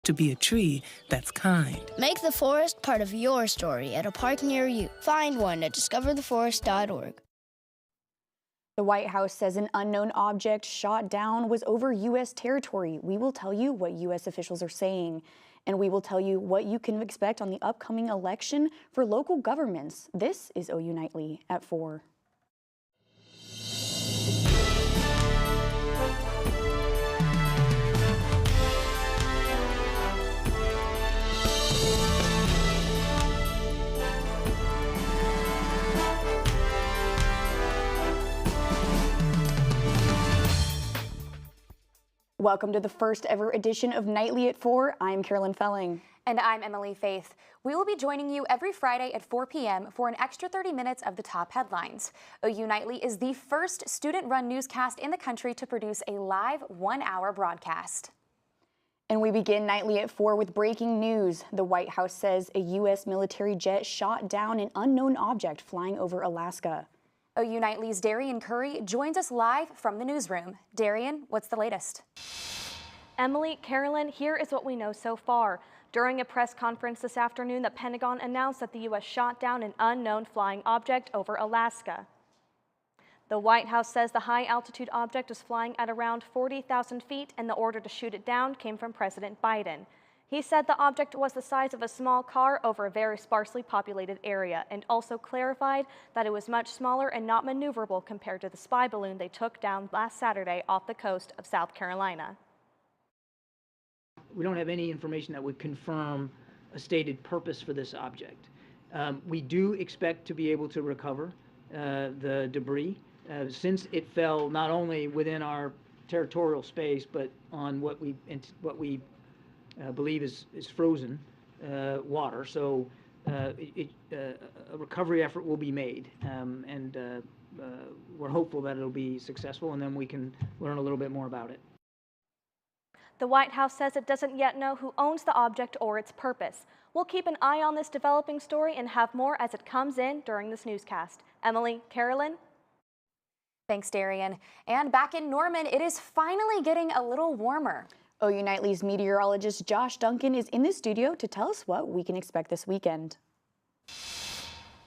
to be a tree that's kind. Make the forest part of your story at a park near you. Find one at discovertheforest.org. The White House says an unknown object shot down was over U.S. territory. We will tell you what U.S. officials are saying, and we will tell you what you can expect on the upcoming election for local governments. This is OU Nightly at 4. Welcome to the first ever edition of Nightly at 4. I'm Carolyn Felling. And I'm Emily Faith. We will be joining you every Friday at 4 p.m. for an extra 30 minutes of the top headlines. OU Nightly is the first student-run newscast in the country to produce a live 1-hour broadcast. And we begin Nightly at 4 with breaking news. The White House says a U.S. military jet shot down an unknown object flying over Alaska. OU Nightly's Darian Curry joins us live from the newsroom. Darian, what's the latest? Emily, Carolyn, here is what we know so far. During a press conference this afternoon, the Pentagon announced that the U.S. shot down an unknown flying object over Alaska. The White House says the high-altitude object was flying at around 40,000 feet, and the order to shoot it down came from President Biden. He said the object was the size of a small car over a very sparsely populated area, and also clarified that it was much smaller and not maneuverable compared to the spy balloon they took down last Saturday off the coast of South Carolina. We don't have any information that would confirm a stated purpose for this object. We do expect to be able to recover the debris since it fell not only within our territorial space, but on what we believe is frozen water. So a recovery effort will be made, and we're hopeful that it'll be successful, and then we can learn a little bit more about it. The White House says it doesn't yet know who owns the object or its purpose. We'll keep an eye on this developing story and have more as it comes in during this newscast. Emily, Carolyn? Thanks, Darian. And back in Norman, it is finally getting a little warmer. OU Nightly's meteorologist Josh Duncan is in the studio to tell us what we can expect this weekend.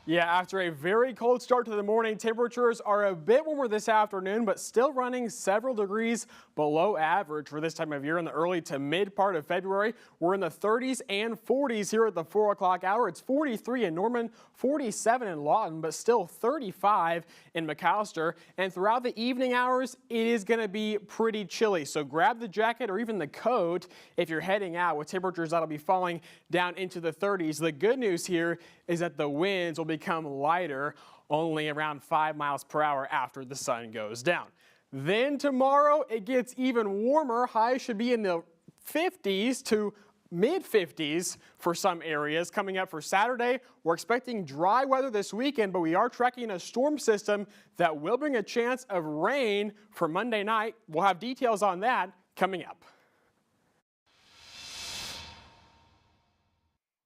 Yeah, after a very cold start to the morning, temperatures are a bit warmer this afternoon, but still running several degrees below average for this time of year in the early to mid part of February. We're in the 30s and 40s here at the 4 o'clock hour. It's 43 in Norman, 47 in Lawton, but still 35 in McAlester. And throughout the evening hours, it is going to be pretty chilly. So grab the jacket or even the coat if you're heading out with temperatures that'll be falling down into the 30s. The good news here is that the winds will become lighter, only around 5 miles per hour after the sun goes down. Then tomorrow it gets even warmer. Highs should be in the 50s to mid 50s for some areas. Coming up for Saturday, we're expecting dry weather this weekend, but we are tracking a storm system that will bring a chance of rain for Monday night. We'll have details on that coming up.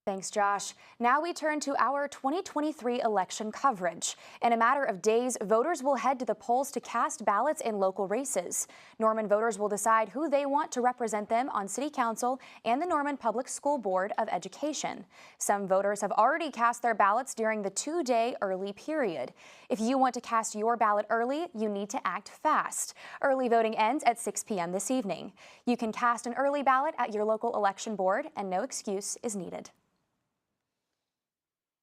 Thanks, Josh. Now we turn to our 2023 election coverage. In a matter of days, voters will head to the polls to cast ballots in local races. Norman voters will decide who they want to represent them on City Council and the Norman Public School Board of Education. Some voters have already cast their ballots during the 2-day early period. If you want to cast your ballot early, you need to act fast. Early voting ends at 6 p.m. this evening. You can cast an early ballot at your local election board, and no excuse is needed.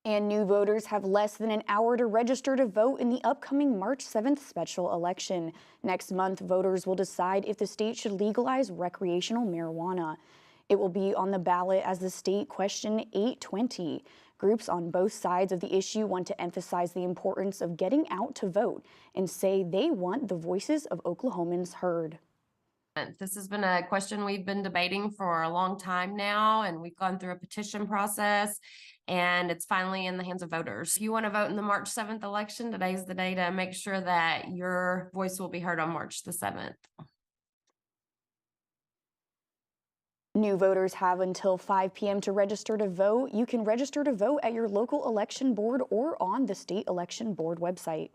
And new voters have less than an hour to register to vote in the upcoming March 7th special election. Next month, voters will decide if the state should legalize recreational marijuana. It will be on the ballot as the state question 820. Groups on both sides of the issue want to emphasize the importance of getting out to vote and say they want the voices of Oklahomans heard. This has been a question we've been debating for a long time now, and we've gone through a petition process, and it's finally in the hands of voters. If you want to vote in the March 7th election, today's the day to make sure that your voice will be heard on March the 7th. New voters have until 5 p.m. to register to vote. You can register to vote at your local election board or on the state election board website.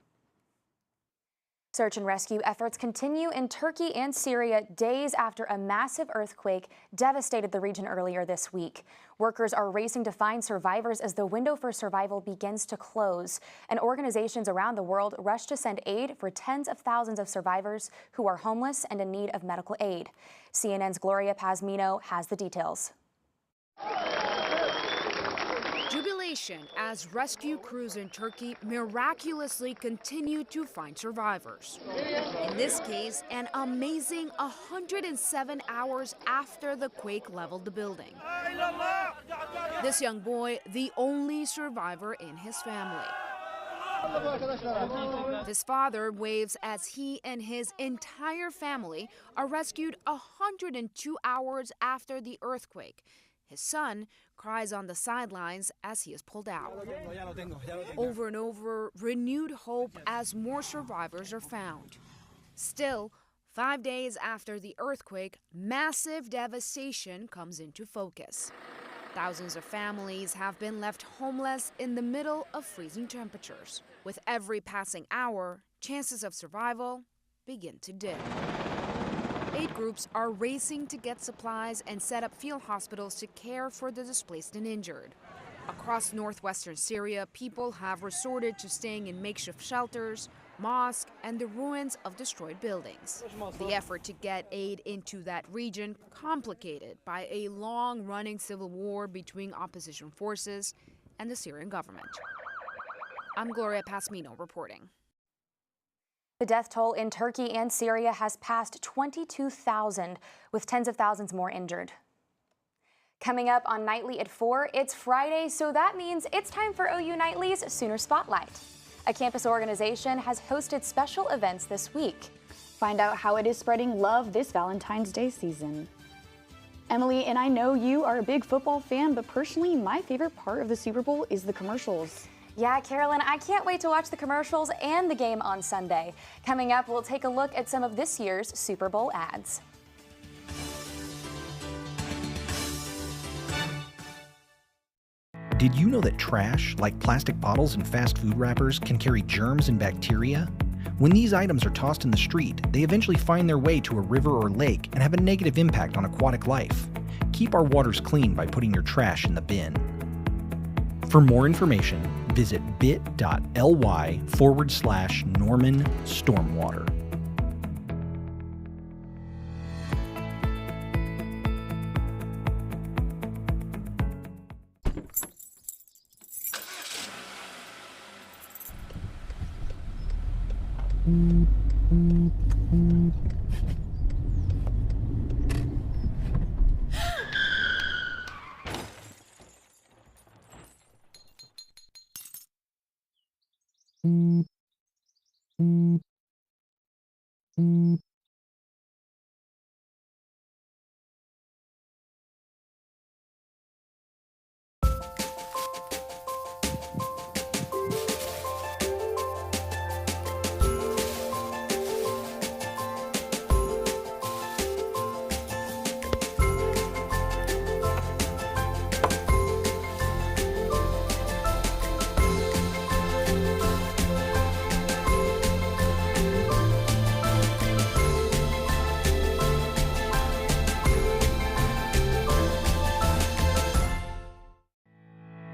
Search and rescue efforts continue in Turkey and Syria days after a massive earthquake devastated the region earlier this week. Workers are racing to find survivors as the window for survival begins to close. And organizations around the world rush to send aid for tens of thousands of survivors who are homeless and in need of medical aid. CNN's Gloria Pazmino has the details. Jubilation as rescue crews in Turkey miraculously continue to find survivors. In this case, an amazing 107 hours after the quake leveled the building. This young boy, the only survivor in his family. His father waves as he and his entire family are rescued 102 hours after the earthquake. His son cries on the sidelines as he is pulled out. Over and over, renewed hope as more survivors are found. Still, 5 days after the earthquake, massive devastation comes into focus. Thousands of families have been left homeless in the middle of freezing temperatures. With every passing hour, chances of survival begin to dip. Aid groups are racing to get supplies and set up field hospitals to care for the displaced and injured. Across northwestern Syria, people have resorted to staying in makeshift shelters, mosques, and the ruins of destroyed buildings. The effort to get aid into that region complicated by a long-running civil war between opposition forces and the Syrian government. I'm Gloria Pazmino reporting. The death toll in Turkey and Syria has passed 22,000, with tens of thousands more injured. Coming up on Nightly at 4, it's Friday, so that means it's time for OU Nightly's Sooner Spotlight. A campus organization has hosted special events this week. Find out how it is spreading love this Valentine's Day season. Emily, and I know you are a big football fan, but personally, my favorite part of the Super Bowl is the commercials. Yeah, Carolyn, I can't wait to watch the commercials and the game on Sunday. Coming up, we'll take a look at some of this year's Super Bowl ads. Did you know that trash, like plastic bottles and fast food wrappers, can carry germs and bacteria? When these items are tossed in the street, they eventually find their way to a river or lake and have a negative impact on aquatic life. Keep our waters clean by putting your trash in the bin. For more information, visit bit.ly/Norman Stormwater.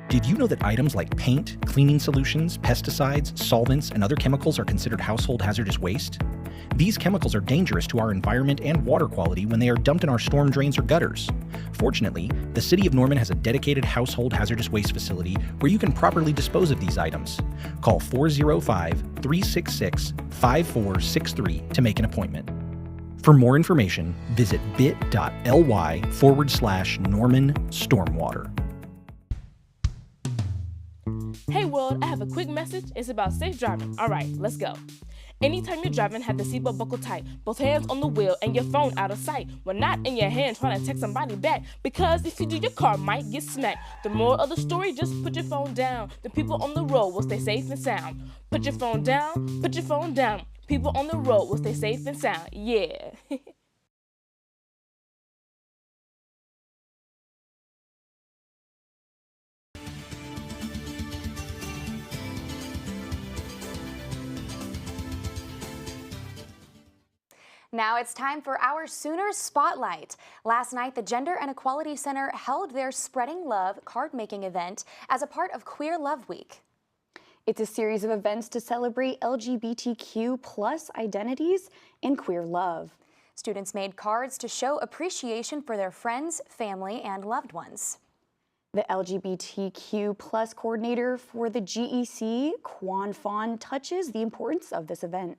Did you know that items like paint, cleaning solutions, pesticides, solvents, and other chemicals are considered household hazardous waste? These chemicals are dangerous to our environment and water quality when they are dumped in our storm drains or gutters. Fortunately, the City of Norman has a dedicated household hazardous waste facility where you can properly dispose of these items. Call 405-366-5463 to make an appointment. For more information, visit bit.ly/Norman Stormwater. Hey world, I have a quick message. It's about safe driving. All right, let's go. Anytime you're driving, have the seatbelt buckled tight, both hands on the wheel and your phone out of sight. When not in your hand trying to text somebody back, because if you do, your car might get smacked. The moral of the story, just put your phone down. The people on the road will stay safe and sound. Put your phone down, put your phone down. People on the road will stay safe and sound. Yeah. Now it's time for our Sooners Spotlight. Last night, the Gender and Equality Center held their Spreading Love card-making event as a part of Queer Love Week. It's a series of events to celebrate LGBTQ+ identities and queer love. Students made cards to show appreciation for their friends, family, and loved ones. The LGBTQ+ coordinator for the GEC, Quan Phan, touches the importance of this event.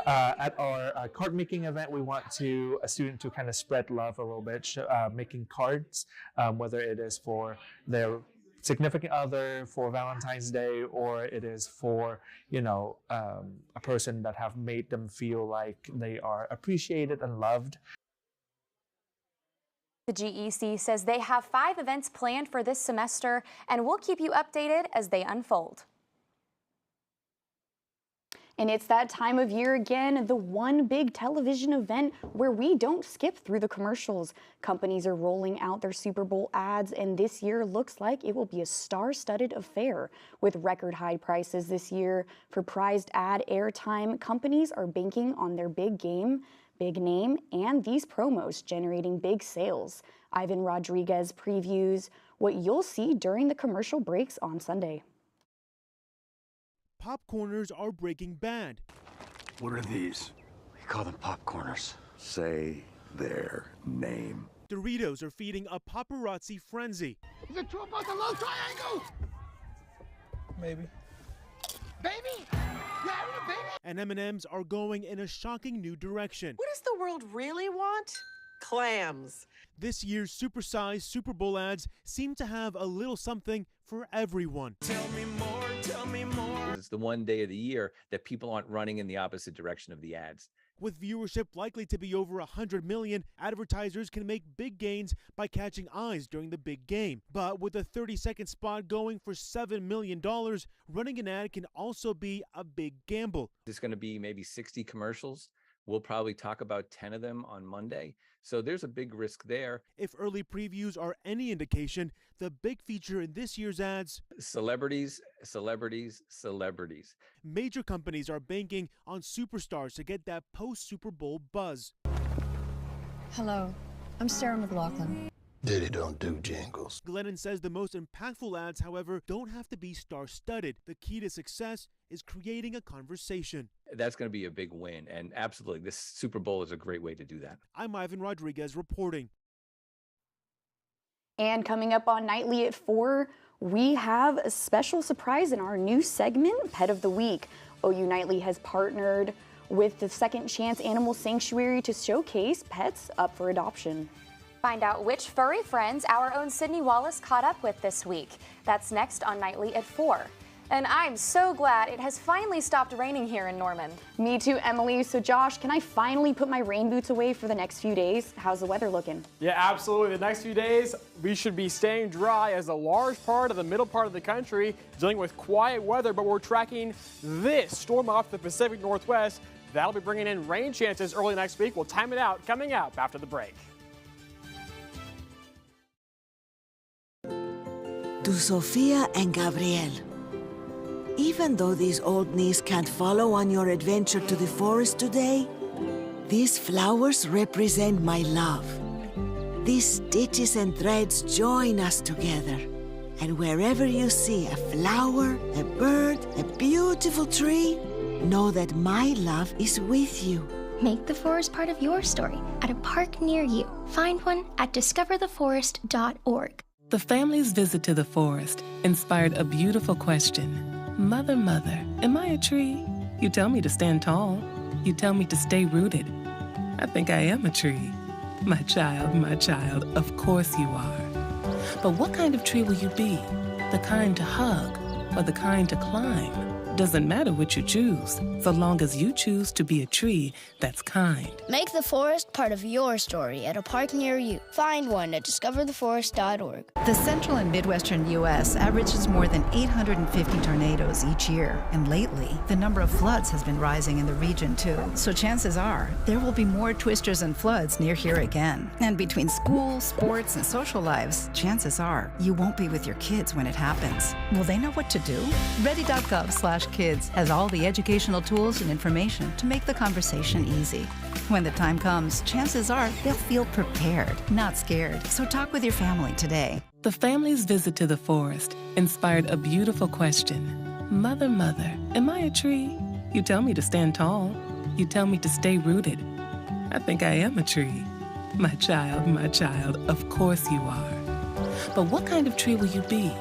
At our card making event, we want a student to kind of spread love a little bit, making cards, whether it is for their significant other for Valentine's Day, or it is for, a person that have made them feel like they are appreciated and loved. The GEC says they have 5 events planned for this semester, and we'll keep you updated as they unfold. And it's that time of year again, the one big television event where we don't skip through the commercials. Companies are rolling out their Super Bowl ads, and this year looks like it will be a star-studded affair. With record high prices this year for prized ad airtime, companies are banking on their big game, big name, and these promos generating big sales. Ivan Rodriguez previews what you'll see during the commercial breaks on Sunday. Popcorners are breaking bad. What are these? We call them popcorners. Say their name. Doritos are feeding a paparazzi frenzy. Is it true about the love triangle? Maybe. Baby? You having a baby? And M&Ms are going in a shocking new direction. What does the world really want? Clams. This year's supersized Super Bowl ads seem to have a little something for everyone. Tell me more, tell me more. It's the one day of the year that people aren't running in the opposite direction of the ads. With viewership likely to be over 100 million, advertisers can make big gains by catching eyes during the big game. But with a 30-second spot going for $7 million, running an ad can also be a big gamble. There's going to be maybe 60 commercials. We'll probably talk about 10 of them on Monday. So there's a big risk there. If early previews are any indication, the big feature in this year's ads: celebrities, celebrities, celebrities. Major companies are banking on superstars to get that post-Super Bowl buzz. Hello, I'm Sarah McLachlan. Diddy don't do jingles. Glennon says the most impactful ads, however, don't have to be star-studded. The key to success is creating a conversation. That's going to be a big win, and absolutely, this Super Bowl is a great way to do that. I'm Ivan Rodriguez reporting. And coming up on Nightly at 4, we have a special surprise in our new segment, Pet of the Week. OU Nightly has partnered with the Second Chance Animal Sanctuary to showcase pets up for adoption. Find out which furry friends our own Sydney Wallace caught up with this week. That's next on Nightly at 4. And I'm so glad it has finally stopped raining here in Norman. Me too, Emily. So Josh, can I finally put my rain boots away for the next few days? How's the weather looking? Yeah, absolutely. The next few days, we should be staying dry as a large part of the middle part of the country dealing with quiet weather, but we're tracking this storm off the Pacific Northwest. That'll be bringing in rain chances early next week. We'll time it out coming up after the break. To Sofia and Gabriel. Even though these old knees can't follow on your adventure to the forest today, these flowers represent my love. These stitches and threads join us together. And wherever you see a flower, a bird, a beautiful tree, know that my love is with you. Make the forest part of your story at a park near you. Find one at discovertheforest.org. The family's visit to the forest inspired a beautiful question. Mother, mother, am I a tree? You tell me to stand tall. You tell me to stay rooted. I think I am a tree. My child, of course you are. But what kind of tree will you be? The kind to hug or the kind to climb? Doesn't matter what you choose, so long as you choose to be a tree that's kind. Make the forest part of your story at a park near you. Find one at discovertheforest.org. The central and midwestern U.S. averages more than 850 tornadoes each year, and lately, the number of floods has been rising in the region too. So chances are, there will be more twisters and floods near here again. And between school, sports, and social lives, chances are, you won't be with your kids when it happens. Will they know what to do? Ready.gov/ Kids has all the educational tools and information to make the conversation easy. When the time comes, chances are they'll feel prepared, not scared. So talk with your family today. The family's visit to the forest inspired a beautiful question. Mother, mother, am I a tree? You tell me to stand tall. You tell me to stay rooted. I think I am a tree. My child, of course you are. But what kind of tree will you be?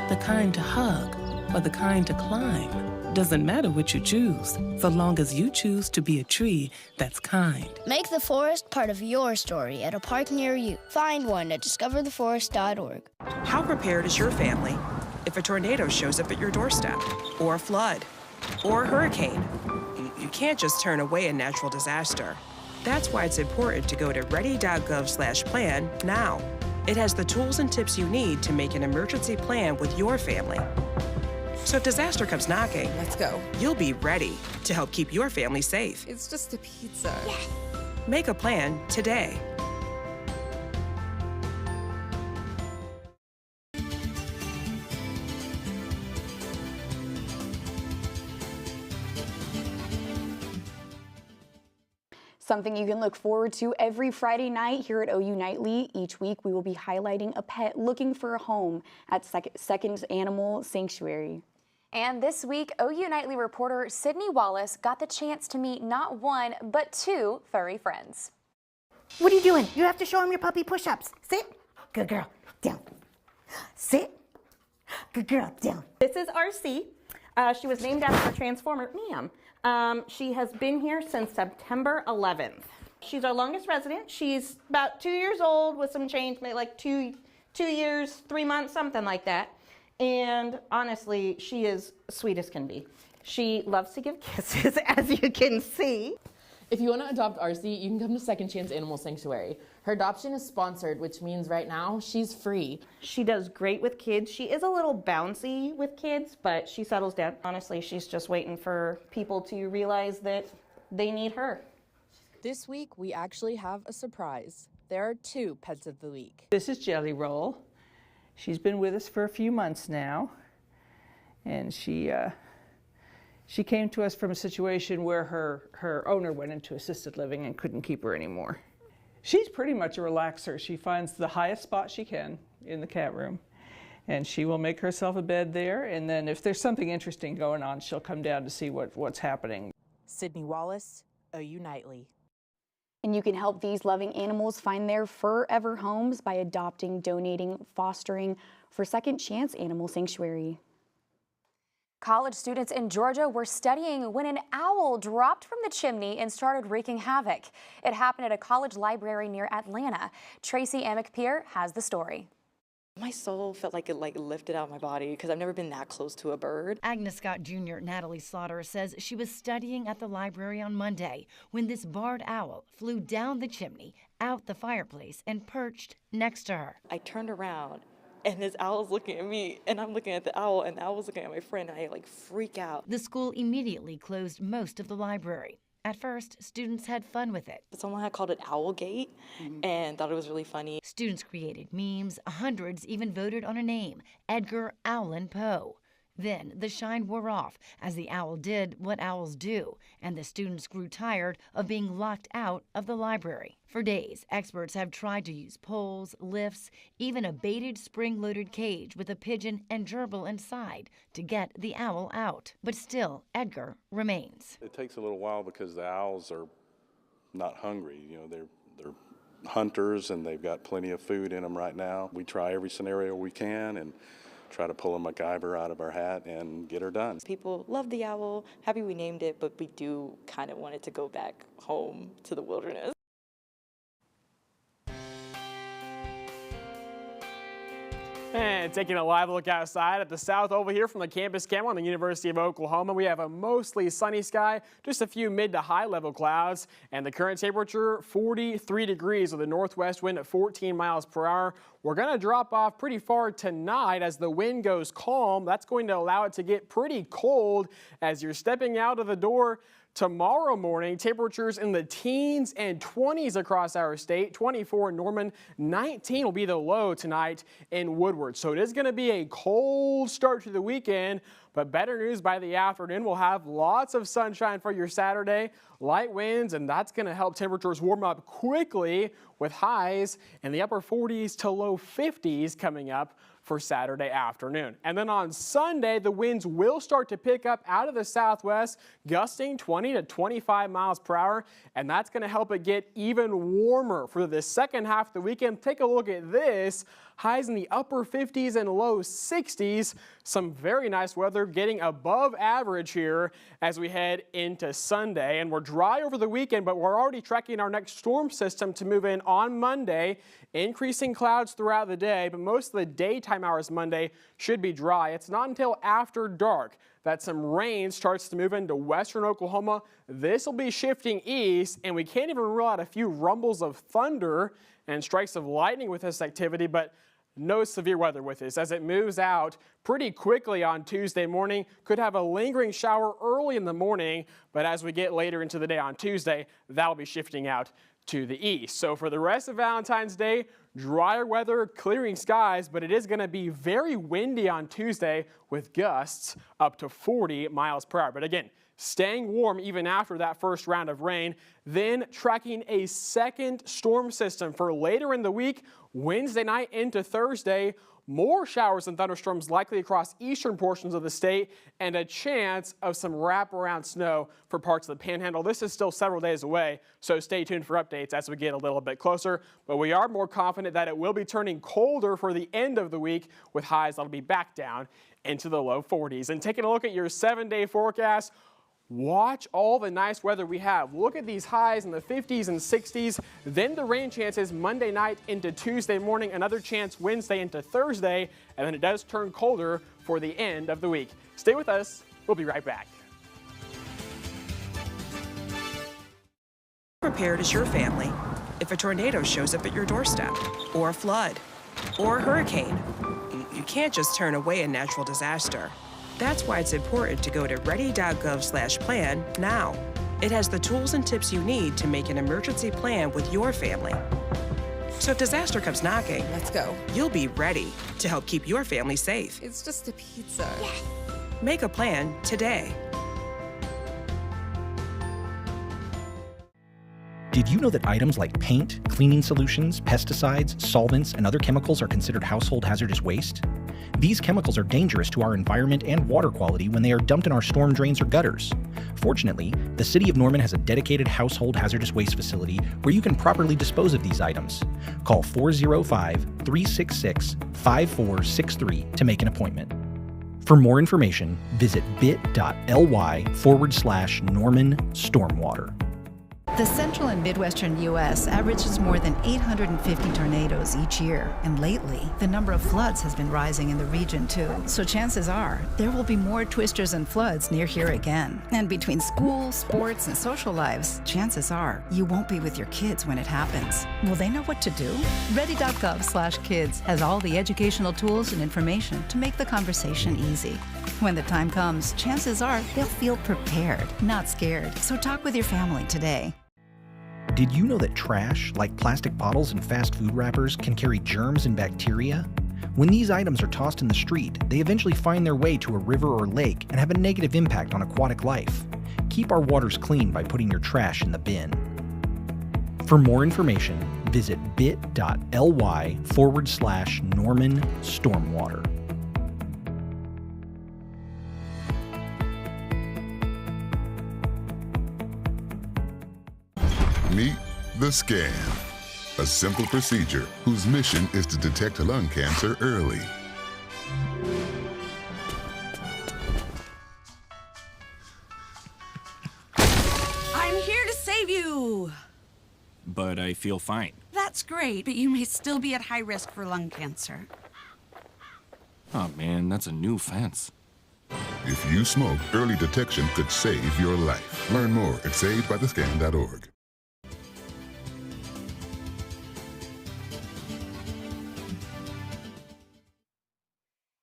The kind to hug or the kind to climb? Doesn't matter what you choose, so long as you choose to be a tree that's kind. Make the forest part of your story at a park near you. Find one at discovertheforest.org. How prepared is your family if a tornado shows up at your doorstep, or a flood, or a hurricane? You can't just turn away a natural disaster. That's why it's important to go to ready.gov/plan now. It has the tools and tips you need to make an emergency plan with your family. So if disaster comes knocking, let's go. You'll be ready to help keep your family safe. It's just a pizza. Yes. Make a plan today. Something you can look forward to every Friday night here at OU Nightly. Each week we will be highlighting a pet looking for a home at Second Animal Sanctuary. And this week, OU Nightly reporter Sydney Wallace got the chance to meet not one, but two furry friends. What are you doing? You have to show him your puppy push-ups. Sit. Good girl. Down. Sit. Good girl. Down. This is RC. She was named after a Transformer, Ma'am. She has been here since September 11th. She's our longest resident. She's about 2 years old with some change, maybe like two years, 3 months, something like that. And honestly, she is sweet as can be. She loves to give kisses, as you can see. If you want to adopt RC, you can come to Second Chance Animal Sanctuary. Her adoption is sponsored, which means right now she's free. She does great with kids. She is a little bouncy with kids, but she settles down. Honestly, she's just waiting for people to realize that they need her. This week, we actually have a surprise. There are two pets of the week. This is Jelly Roll. She's been with us for a few months now, and she came to us from a situation where her owner went into assisted living and couldn't keep her anymore. She's pretty much a relaxer. She finds the highest spot she can in the cat room, and she will make herself a bed there, and then if there's something interesting going on, she'll come down to see what's happening. Sydney Wallace, OU Nightly. And you can help these loving animals find their forever homes by adopting, donating, fostering for Second Chance Animal Sanctuary. College students in Georgia were studying when an owl dropped from the chimney and started wreaking havoc. It happened at a college library near Atlanta. Tracy Amick-Pierre has the story. My soul felt like it lifted out of my body because I've never been that close to a bird. Agnes Scott Jr. Natalie Slaughter says she was studying at the library on Monday when this barred owl flew down the chimney, out the fireplace, and perched next to her. I turned around and this owl's looking at me and I'm looking at the owl and the owl's looking at my friend and I freak out. The school immediately closed most of the library. At first, students had fun with it. Someone had called it Owlgate and thought it was really funny. Students created memes. Hundreds even voted on a name, Edgar Allan Poe. Then the shine wore off as the owl did what owls do, and the students grew tired of being locked out of the library. For days, experts have tried to use poles, lifts, even a baited spring-loaded cage with a pigeon and gerbil inside to get the owl out. But still, Edgar remains. It takes a little while because the owls are not hungry. You know, they're hunters and they've got plenty of food in them right now. We try every scenario we can and try to pull a MacGyver out of our hat and get her done. People love the owl, happy we named it, but we do kind of want it to go back home to the wilderness. And taking a live look outside at the South Oval here from the campus camera on the University of Oklahoma, we have a mostly sunny sky, just a few mid to high level clouds, and the current temperature 43 degrees with a northwest wind at 14 miles per hour. We're going to drop off pretty far tonight as the wind goes calm. That's going to allow it to get pretty cold as you're stepping out of the door. Tomorrow morning, temperatures in the teens and 20s across our state. 24 in Norman, 19 will be the low tonight in Woodward. So it is going to be a cold start to the weekend, But better news, by the afternoon, we'll have lots of sunshine for your Saturday, light winds, and that's going to help temperatures warm up quickly with highs in the upper 40s to low 50s coming up for Saturday afternoon. And then on Sunday, the winds will start to pick up out of the southwest, gusting 20 to 25 miles per hour, and that's going to help it get even warmer for the second half of the weekend. Take a look at this. Highs in the upper 50s and low 60s. Some very nice weather, getting above average here as we head into Sunday. And we're dry over the weekend, but we're already tracking our next storm system to move in on Monday. Increasing clouds throughout the day, but most of the daytime hours Monday should be dry. It's not until after dark that some rain starts to move into western Oklahoma. This will be shifting east, and we can't even rule out a few rumbles of thunder and strikes of lightning with this activity, but no severe weather with this as it moves out pretty quickly on Tuesday morning. Could have a lingering shower early in the morning, but as we get later into the day on Tuesday, that'll be shifting out to the east. So for the rest of Valentine's Day, drier weather, clearing skies, but it is going to be very windy on Tuesday with gusts up to 40 miles per hour. But again, staying warm even after that first round of rain. Then tracking a second storm system for later in the week, Wednesday night into Thursday. More showers and thunderstorms likely across eastern portions of the state, and a chance of some wraparound snow for parts of the Panhandle. This is still several days away, so stay tuned for updates as we get a little bit closer. But we are more confident that it will be turning colder for the end of the week, with highs that'll be back down into the low 40s. And taking a look at your 7-day forecast, watch all the nice weather we have. Look at these highs in the 50s and 60s. Then the rain chances Monday night into Tuesday morning, another chance Wednesday into Thursday, and then it does turn colder for the end of the week. Stay with us. We'll be right back. Prepared as your family. If a tornado shows up at your doorstep, or a flood, or a hurricane, you can't just turn away a natural disaster. That's why it's important to go to ready.gov/plan now. It has the tools and tips you need to make an emergency plan with your family. So if disaster comes knocking, Let's go. you'll be ready to help keep your family safe. It's just a pizza. Make a plan today. Did you know that items like paint, cleaning solutions, pesticides, solvents, and other chemicals are considered household hazardous waste? These chemicals are dangerous to our environment and water quality when they are dumped in our storm drains or gutters. Fortunately, the City of Norman has a dedicated household hazardous waste facility where you can properly dispose of these items. Call 405-366-5463 to make an appointment. For more information, visit bit.ly/Norman Stormwater. The central and midwestern U.S. averages more than 850 tornadoes each year, and lately, the number of floods has been rising in the region too. So chances are, there will be more twisters and floods near here again. And between school, sports, and social lives, chances are, you won't be with your kids when it happens. Will they know what to do? Ready.gov/kids has all the educational tools and information to make the conversation easy. When the time comes, chances are they'll feel prepared, not scared. So talk with your family today. Did you know that trash, like plastic bottles and fast food wrappers, can carry germs and bacteria? When these items are tossed in the street, they eventually find their way to a river or lake and have a negative impact on aquatic life. Keep our waters clean by putting your trash in the bin. For more information, visit bit.ly/Norman Stormwater. Meet the Scan, a simple procedure whose mission is to detect lung cancer early. I'm here to save you! But I feel fine. That's great, but you may still be at high risk for lung cancer. Oh man, that's a new fence. If you smoke, early detection could save your life. Learn more at savedbythescan.org.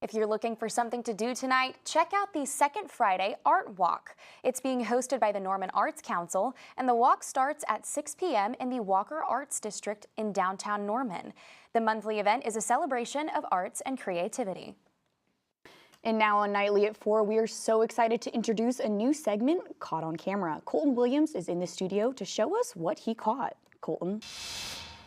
If you're looking for something to do tonight, check out the Second Friday Art Walk. It's being hosted by the Norman Arts Council, and the walk starts at 6 p.m. in the Walker Arts District in downtown Norman. The monthly event is a celebration of arts and creativity. And now on Nightly at 4, we are so excited to introduce a new segment, Caught on Camera. Colton Williams is in the studio to show us what he caught. Colton.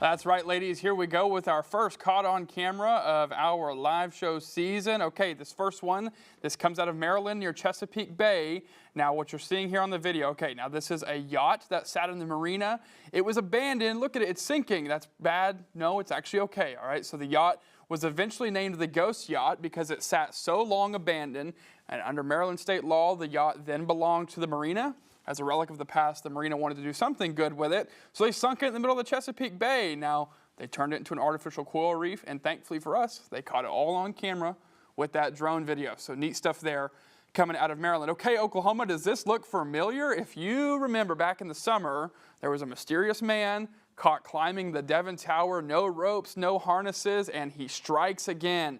That's right, ladies. Here we go with our first Caught on Camera of our live show season. Okay, this first one, this comes out of Maryland near Chesapeake Bay. Now, what you're seeing here on the video, okay, now this is a yacht that sat in the marina. It was abandoned. Look at it, it's sinking. That's bad. No, it's actually okay, all right? So the yacht was eventually named the Ghost Yacht because it sat so long abandoned. And under Maryland state law, the yacht then belonged to the marina. As a relic of the past, the marina wanted to do something good with it, so they sunk it in the middle of the Chesapeake Bay. Now, they turned it into an artificial coral reef, and thankfully for us, they caught it all on camera with that drone video. So neat stuff there coming out of Maryland. Okay, Oklahoma, does this look familiar? If you remember back in the summer, there was a mysterious man caught climbing the Devon Tower, no ropes, no harnesses, and he strikes again.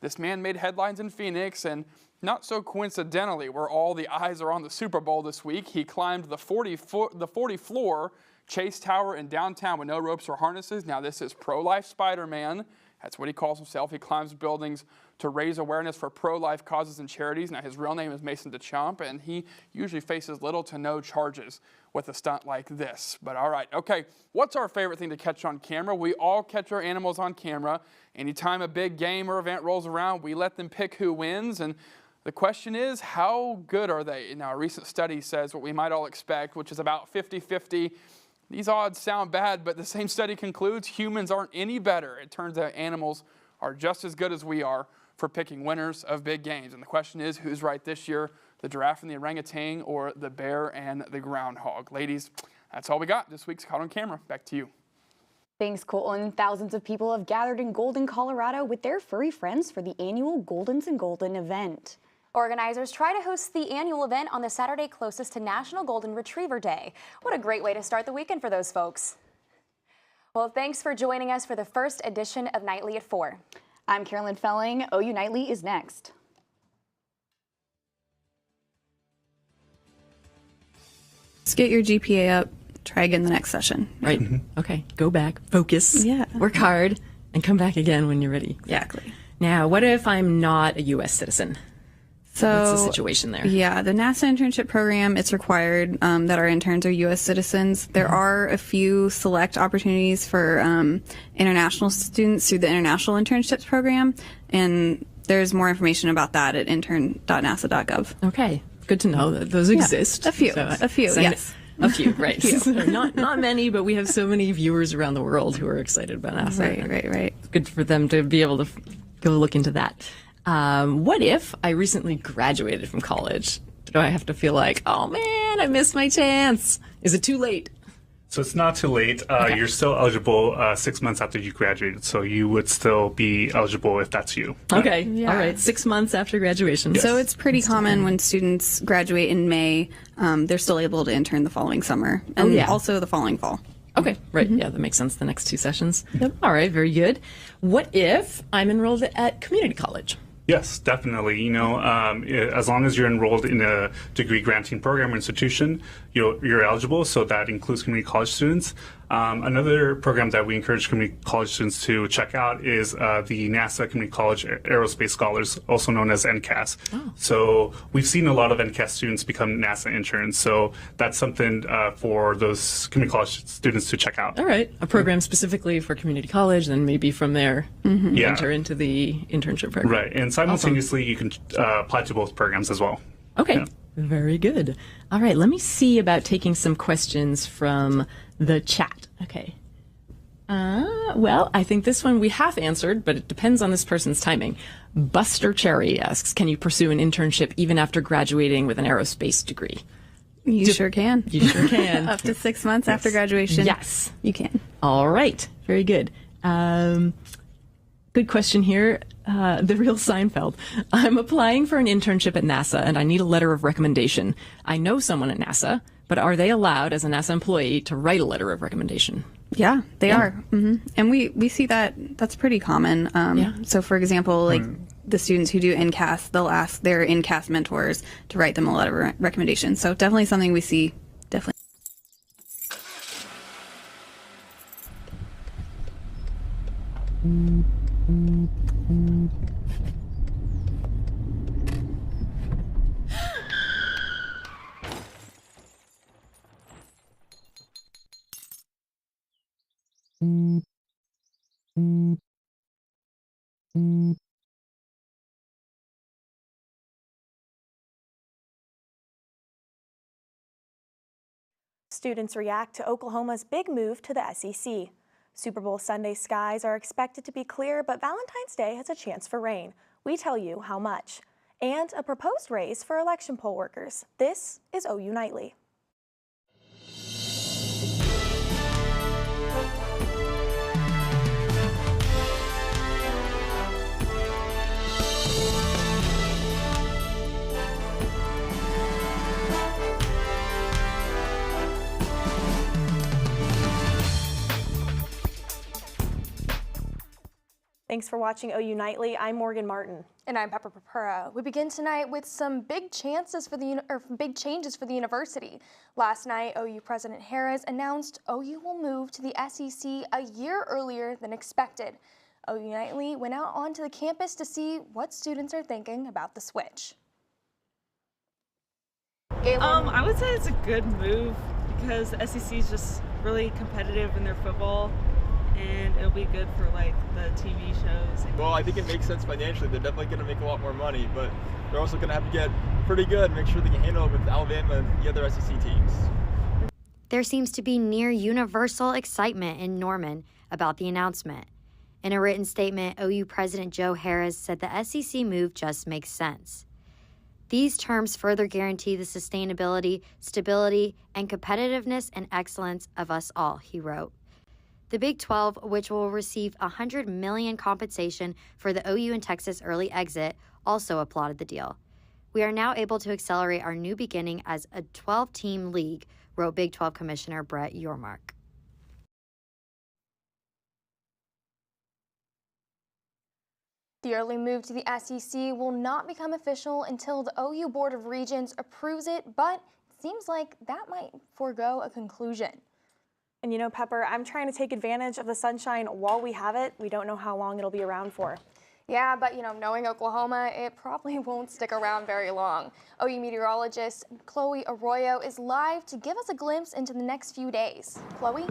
This man made headlines in Phoenix, and not so coincidentally, where all the eyes are on the Super Bowl this week, he climbed the 40-floor Chase Tower in downtown with no ropes or harnesses. Now this is pro-life Spider-Man. That's what he calls himself. He climbs buildings to raise awareness for pro-life causes and charities. Now his real name is Mason DeChamp, and he usually faces little to no charges with a stunt like this. But all right, okay, what's our favorite thing to catch on camera? We all catch our animals on camera. Anytime a big game or event rolls around, we let them pick who wins, and the question is, how good are they? Now, a recent study says what we might all expect, which is about 50-50. These odds sound bad, but the same study concludes humans aren't any better. It turns out animals are just as good as we are for picking winners of big games. And the question is, who's right this year, the giraffe and the orangutan or the bear and the groundhog? Ladies, that's all we got this week's Caught on Camera. Back to you. Thanks, Colton. Thousands of people have gathered in Golden, Colorado with their furry friends for the annual Goldens and Golden event. Organizers try to host the annual event on the Saturday closest to National Golden Retriever Day. What a great way to start the weekend for those folks. Well, thanks for joining us for the first edition of Nightly at 4. I'm Carolyn Felling. OU Nightly is next. Let's get your GPA up. Try again the next session. Right. Okay. Go back. Focus. Yeah. Work hard and come back again when you're ready. Exactly. Now, what if I'm not a U.S. citizen? So, what's the situation there? Yeah, the NASA internship program, it's required that our interns are U.S. citizens. There are a few select opportunities for international students through the International Internships Program, and there's more information about that at intern.nasa.gov. Okay, good to know that those exist. A few, yes. A few, right. So not many, but we have so many viewers around the world who are excited about NASA. Right. It's good for them to be able to go look into that. What if I recently graduated from college? Do I have to feel like, oh man, I missed my chance? Is it too late? So it's not too late. You're still eligible 6 months after you graduated, so you would still be eligible if that's you. Okay, yeah. All right, 6 months after graduation. Yes. So it's pretty common when students graduate in May, they're still able to intern the following summer, and also the following fall. Okay, right, yeah, that makes sense, the next 2 sessions. Yep. All right, very good. What if I'm enrolled at community college? Yes, definitely. You know, as long as you're enrolled in a degree granting program or institution, you're eligible. So that includes community college students. Another program that we encourage community college students to check out is the NASA Community College Aerospace Scholars, also known as NCAS. Oh. So we've seen a lot of NCAS students become NASA interns. So that's something for those community college students to check out. All right. A program specifically for community college, then maybe from there enter into the internship program. Right. And simultaneously, you can apply to both programs as well. Okay. Yeah. Very good. All right. Let me see about taking some questions from the chat. Okay. Well, I think this one we have answered, but it depends on this person's timing. Buster Cherry asks, can you pursue an internship even after graduating with an aerospace degree? You sure can. You sure can. Up to 6 months after graduation. Yes. You can. All right. Very good. Good question here. The real Seinfeld. I'm applying for an internship at NASA and I need a letter of recommendation. I know someone at NASA, but are they allowed as a NASA employee to write a letter of recommendation? Yeah, they are. And we see that that's pretty common. So for example, like the students who do NCAS, they'll ask their NCAS mentors to write them a letter of recommendation. So definitely something we see. Definitely. Students react to Oklahoma's big move to the SEC. Super Bowl Sunday skies are expected to be clear, but Valentine's Day has a chance for rain. We tell you how much. And a proposed raise for election poll workers. This is OU Nightly. Thanks for watching OU Nightly. I'm Morgan Martin. And I'm Pepper Papura. We begin tonight with some big changes for the university. Last night, OU President Harris announced OU will move to the SEC a year earlier than expected. OU Nightly went out onto the campus to see what students are thinking about the switch. I would say it's a good move because the SEC is just really competitive in their football. And it'll be good for like the TV shows. Well, I think it makes sense financially. They're definitely going to make a lot more money, but they're also going to have to get pretty good, make sure they can handle it with Alabama and the other SEC teams. There seems to be near universal excitement in Norman about the announcement. In a written statement, OU President Joe Harris said the SEC move just makes sense. These terms further guarantee the sustainability, stability, and competitiveness and excellence of us all, he wrote. The Big 12, which will receive $100 million compensation for the OU and Texas early exit, also applauded the deal. We are now able to accelerate our new beginning as a 12-team league, wrote Big 12 Commissioner Brett Yormark. The early move to the SEC will not become official until the OU Board of Regents approves it, but it seems like that might forego a conclusion. And you know, Pepper, I'm trying to take advantage of the sunshine while we have it. We don't know how long it'll be around for. Yeah, but you know, knowing Oklahoma, it probably won't stick around very long. OU meteorologist Chloe Arroyo is live to give us a glimpse into the next few days. Chloe?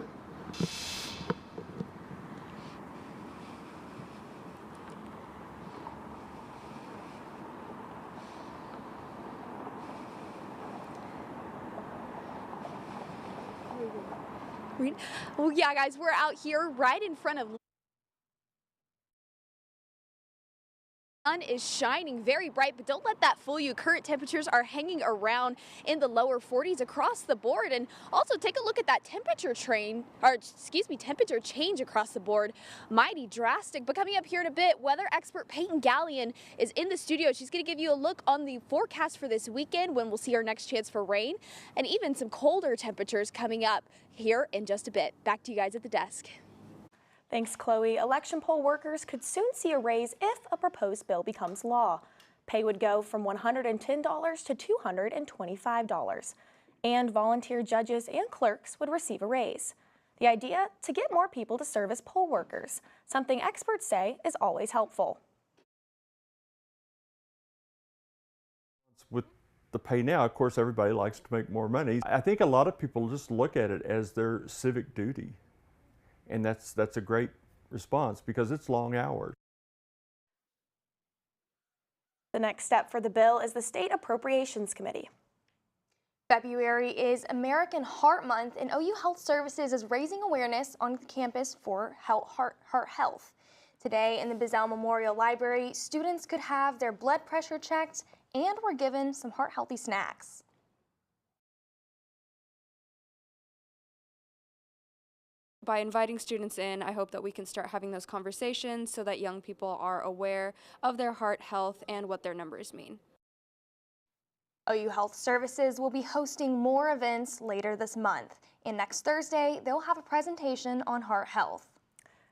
Well, yeah, guys, we're out here right in front of. Sun is shining very bright, but don't let that fool you. Current temperatures are hanging around in the lower 40s across the board. And also take a look at that temperature change across the board. Mighty drastic. But coming up here in a bit, weather expert Peyton Gallion is in the studio. She's going to give you a look on the forecast for this weekend when we'll see our next chance for rain and even some colder temperatures coming up here in just a bit. Back to you guys at the desk. Thanks, Chloe. Election poll workers could soon see a raise if a proposed bill becomes law. Pay would go from $110 to $225, and volunteer judges and clerks would receive a raise. The idea, to get more people to serve as poll workers, something experts say is always helpful. With the pay now, of course, everybody likes to make more money. I think a lot of people just look at it as their civic duty. And that's a great response because it's long hours. The next step for the bill is the State Appropriations Committee. February is American Heart Month, and OU Health Services is raising awareness on campus for heart health. Today in the Bizzell Memorial Library, students could have their blood pressure checked and were given some heart-healthy snacks. By inviting students in, I hope that we can start having those conversations so that young people are aware of their heart health and what their numbers mean. OU Health Services will be hosting more events later this month. And next Thursday, they'll have a presentation on heart health.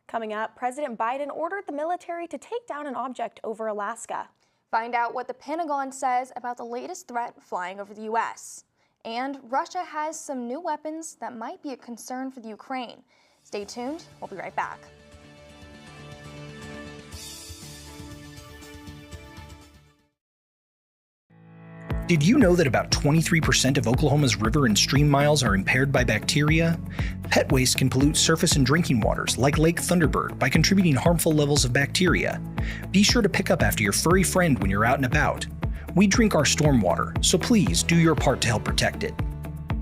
Coming up, President Biden ordered the military to take down an object over Alaska. Find out what the Pentagon says about the latest threat flying over the U.S. And Russia has some new weapons that might be a concern for the Ukraine. Stay tuned. We'll be right back. Did you know that about 23% of Oklahoma's river and stream miles are impaired by bacteria? Pet waste can pollute surface and drinking waters like Lake Thunderbird by contributing harmful levels of bacteria. Be sure to pick up after your furry friend when you're out and about. We drink our stormwater, so please do your part to help protect it.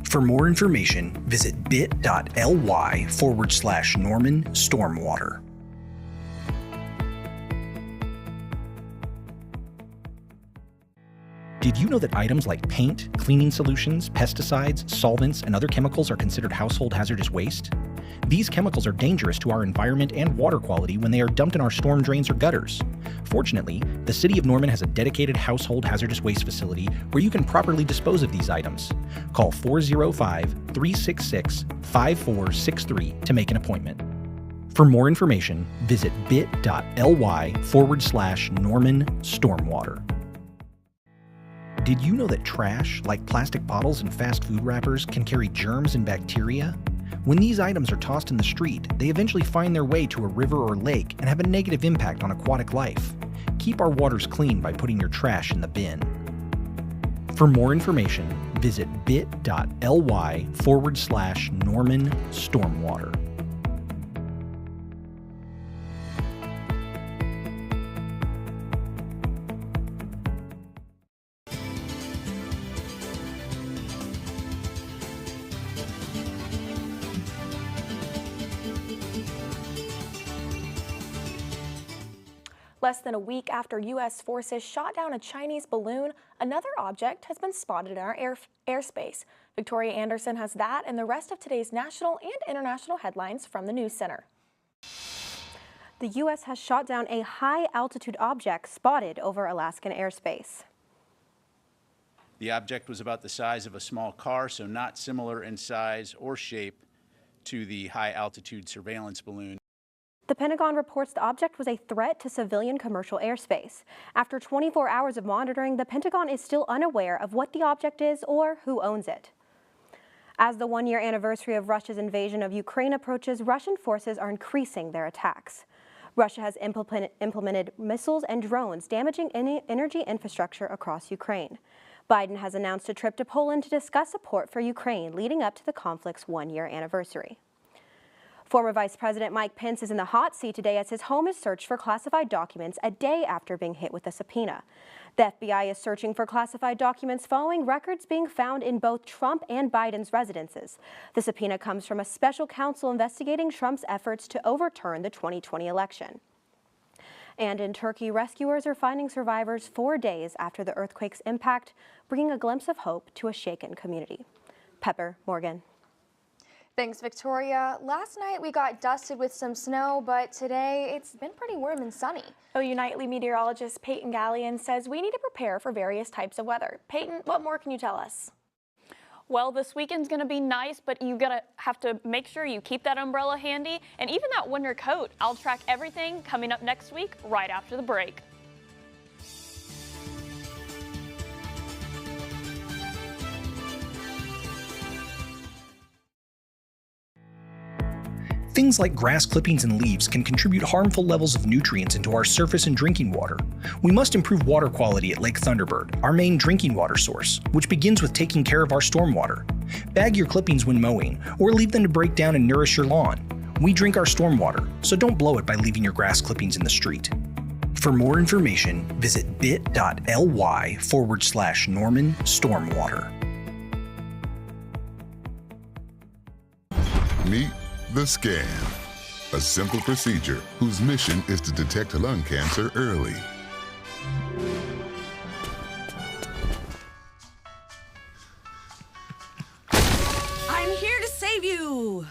For more information, visit bit.ly/Norman Stormwater. Did you know that items like paint, cleaning solutions, pesticides, solvents, and other chemicals are considered household hazardous waste? These chemicals are dangerous to our environment and water quality when they are dumped in our storm drains or gutters. Fortunately, the City of Norman has a dedicated household hazardous waste facility where you can properly dispose of these items. Call 405-366-5463 to make an appointment. For more information, visit bit.ly/Norman Stormwater. Did you know that trash, like plastic bottles and fast food wrappers, can carry germs and bacteria? When these items are tossed in the street, they eventually find their way to a river or lake and have a negative impact on aquatic life. Keep our waters clean by putting your trash in the bin. For more information, visit bit.ly/Norman Stormwater. Less than a week after U.S. forces shot down a Chinese balloon, another object has been spotted in our airspace. Victoria Anderson has that and the rest of today's national and international headlines from the News Center. The U.S. has shot down a high-altitude object spotted over Alaskan airspace. The object was about the size of a small car, so not similar in size or shape to the high-altitude surveillance balloon. The Pentagon reports the object was a threat to civilian commercial airspace. After 24 hours of monitoring, the Pentagon is still unaware of what the object is or who owns it. As the one-year anniversary of Russia's invasion of Ukraine approaches, Russian forces are increasing their attacks. Russia has implemented missiles and drones damaging energy infrastructure across Ukraine. Biden has announced a trip to Poland to discuss support for Ukraine leading up to the conflict's one-year anniversary. Former Vice President Mike Pence is in the hot seat today as his home is searched for classified documents a day after being hit with a subpoena. The FBI is searching for classified documents following records being found in both Trump and Biden's residences. The subpoena comes from a special counsel investigating Trump's efforts to overturn the 2020 election. And in Turkey, rescuers are finding survivors 4 days after the earthquake's impact, bringing a glimpse of hope to a shaken community. Pepper Morgan. Thanks, Victoria. Last night we got dusted with some snow, but today it's been pretty warm and sunny. OU Nightly meteorologist Peyton Gallion says we need to prepare for various types of weather. Peyton, what more can you tell us? Well, this weekend's going to be nice, but you have to make sure you keep that umbrella handy and even that winter coat. I'll track everything coming up next week right after the break. Things like grass clippings and leaves can contribute harmful levels of nutrients into our surface and drinking water. We must improve water quality at Lake Thunderbird, our main drinking water source, which begins with taking care of our stormwater. Bag your clippings when mowing, or leave them to break down and nourish your lawn. We drink our stormwater, so don't blow it by leaving your grass clippings in the street. For more information, visit bit.ly/Norman Stormwater. Meet the Scan, a simple procedure whose mission is to detect lung cancer early. I'm here to save you.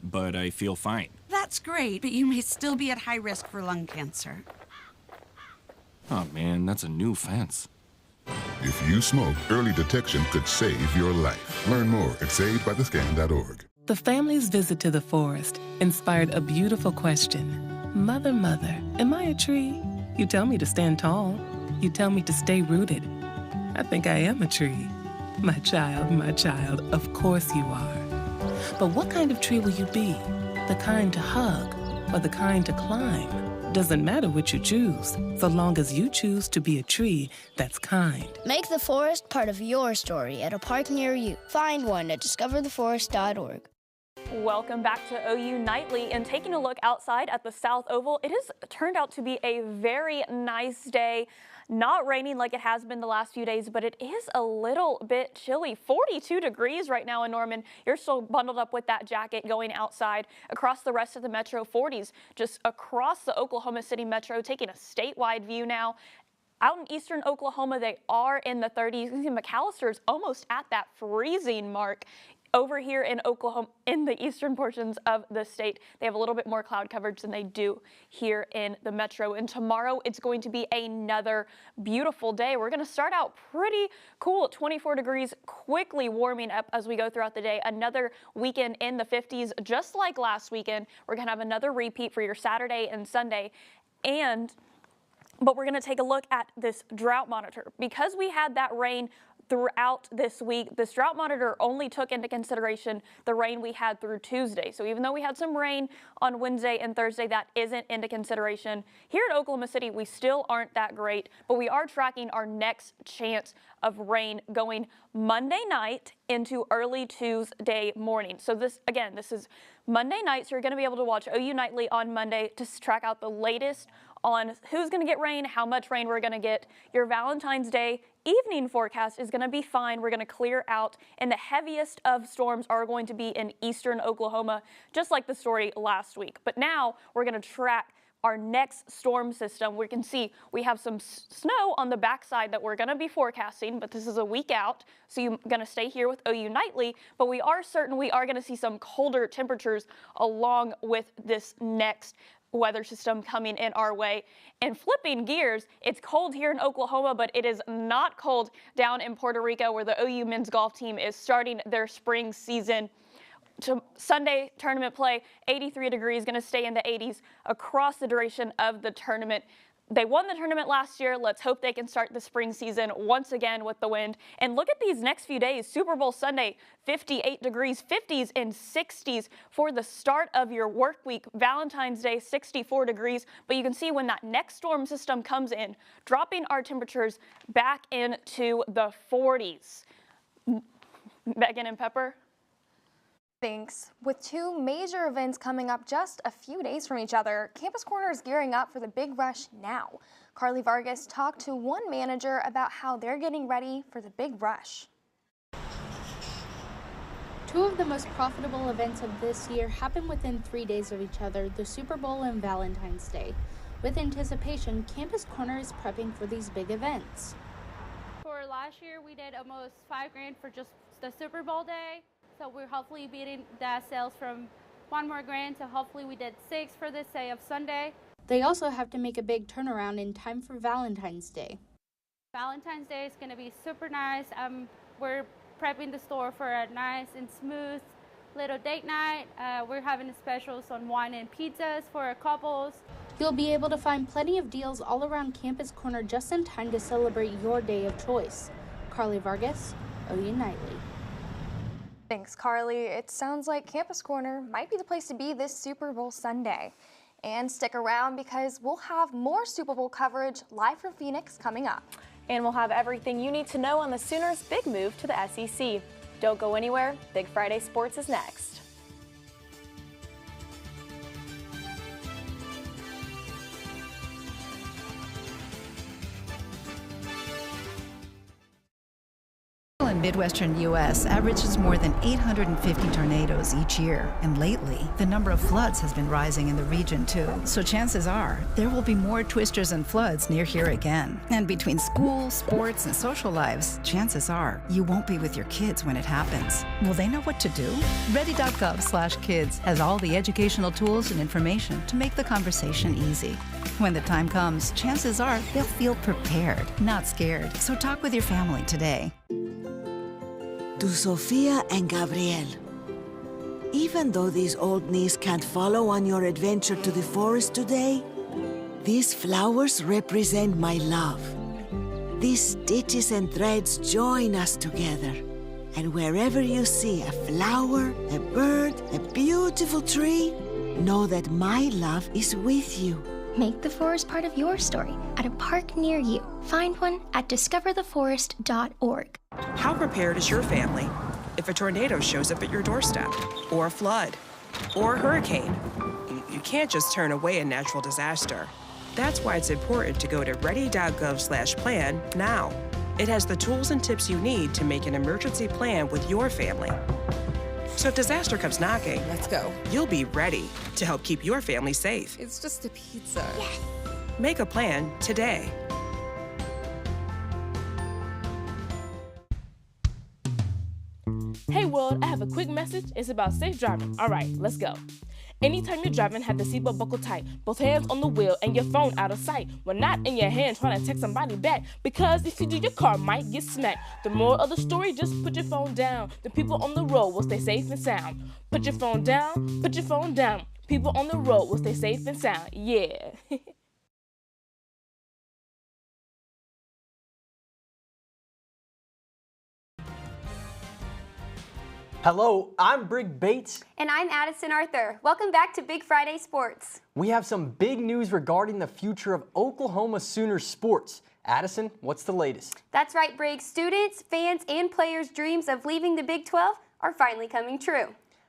But I feel fine. That's great, but you may still be at high risk for lung cancer. Oh man, that's a new fence. If you smoke, early detection could save your life. Learn more at savedbythescan.org. The family's visit to the forest inspired a beautiful question. Mother, mother, am I a tree? You tell me to stand tall. You tell me to stay rooted. I think I am a tree. My child, of course you are. But what kind of tree will you be? The kind to hug or the kind to climb? Doesn't matter what you choose, so long as you choose to be a tree that's kind. Make the forest part of your story at a park near you. Find one at discovertheforest.org. Welcome back to OU Nightly, and taking a look outside at the South Oval, it has turned out to be a very nice day. Not raining like it has been the last few days, but it is a little bit chilly. 42 degrees right now in Norman. You're still bundled up with that jacket going outside. Across the rest of the metro, 40s just across the Oklahoma City metro, taking a statewide view now. Out in eastern Oklahoma, they are in the 30s. You can see McAllister is almost at that freezing mark. Over here in Oklahoma, in the eastern portions of the state, they have a little bit more cloud coverage than they do here in the metro. And tomorrow, it's going to be another beautiful day. We're going to start out pretty cool at 24 degrees, quickly warming up as we go throughout the day. Another weekend in the 50s, just like last weekend. We're going to have another repeat for your Saturday and Sunday. But we're going to take a look at this drought monitor. Because we had that rain throughout this week, this drought monitor only took into consideration the rain we had through Tuesday. So even though we had some rain on Wednesday and Thursday, that isn't into consideration. Here at Oklahoma City, we still aren't that great, but we are tracking our next chance of rain going Monday night into early Tuesday morning. So this is Monday night, so you're going to be able to watch OU Nightly on Monday to track out the latest on who's going to get rain, how much rain we're going to get. Your Valentine's Day evening forecast is going to be fine. We're going to clear out, and the heaviest of storms are going to be in eastern Oklahoma, just like the story last week. But now we're going to track our next storm system. We can see we have some snow on the backside that we're going to be forecasting, but this is a week out, so you're going to stay here with OU Nightly. But we are certain we are going to see some colder temperatures along with this next weather system coming in our way. And flipping gears, it's cold here in Oklahoma, but it is not cold down in Puerto Rico, where the OU men's golf team is starting their spring season. To Sunday tournament play, 83 degrees, going to stay in the 80s across the duration of the tournament. They won the tournament last year. Let's hope they can start the spring season once again with the wind. And look at these next few days. Super Bowl Sunday, 58 degrees, 50s and 60s for the start of your work week. Valentine's Day, 64 degrees. But you can see when that next storm system comes in, dropping our temperatures back into the 40s. Megan and Pepper? Thanks. With two major events coming up just a few days from each other, Campus Corner is gearing up for the big rush now. Carly Vargas talked to one manager about how they're getting ready for the big rush. Two of the most profitable events of this year happen within 3 days of each other, the Super Bowl and Valentine's Day. With anticipation, Campus Corner is prepping for these big events. For last year, we did almost $5 grand for just the Super Bowl day. So we're hopefully beating that sales from $1 more grand, so hopefully we did 6 for this day of Sunday. They also have to make a big turnaround in time for Valentine's Day. Valentine's Day is going to be super nice. We're prepping the store for a nice and smooth little date night. We're having specials on wine and pizzas for couples. You'll be able to find plenty of deals all around Campus Corner just in time to celebrate your day of choice. Carly Vargas, OU Nightly. Thanks, Carly. It sounds like Campus Corner might be the place to be this Super Bowl Sunday. And stick around because we'll have more Super Bowl coverage live from Phoenix coming up. And we'll have everything you need to know on the Sooners' big move to the SEC. Don't go anywhere. Big Friday Sports is next. In Midwestern U.S. averages more than 850 tornadoes each year, and lately the number of floods has been rising in the region too. So chances are there will be more twisters and floods near here again. And between school, sports, and social lives, chances are you won't be with your kids when it happens. Will they know what to do? Ready.gov/kids has all the educational tools and information to make the conversation easy. When the time comes, chances are they'll feel prepared, not scared. So talk with your family today. To Sofia and Gabriel. Even though these old knees can't follow on your adventure to the forest today, these flowers represent my love. These stitches and threads join us together. And wherever you see a flower, a bird, a beautiful tree, know that my love is with you. Make the forest part of your story at a park near you. Find one at discovertheforest.org. How prepared is your family if a tornado shows up at your doorstep, or a flood, or a hurricane? You can't just turn away a natural disaster. That's why it's important to go to ready.gov/plan now. It has the tools and tips you need to make an emergency plan with your family. So if disaster comes knocking, let's go. You'll be ready to help keep your family safe. It's just a pizza. Yes. Make a plan today. Hey world, I have a quick message. It's about safe driving. All right, let's go. Anytime you're driving, have the seatbelt buckled tight. Both hands on the wheel and your phone out of sight. When not in your hand trying to text somebody back. Because if you do, your car might get smacked. The moral of the story, just put your phone down. The people on the road will stay safe and sound. Put your phone down, put your phone down. People on the road will stay safe and sound. Yeah. Hello, I'm Brig Bates. And I'm Addison Arthur. Welcome back to Big Friday Sports. We have some big news regarding the future of Oklahoma Sooners sports. Addison, what's the latest? That's right, Brig. Students, fans, and players' dreams of leaving the Big 12 are finally coming true.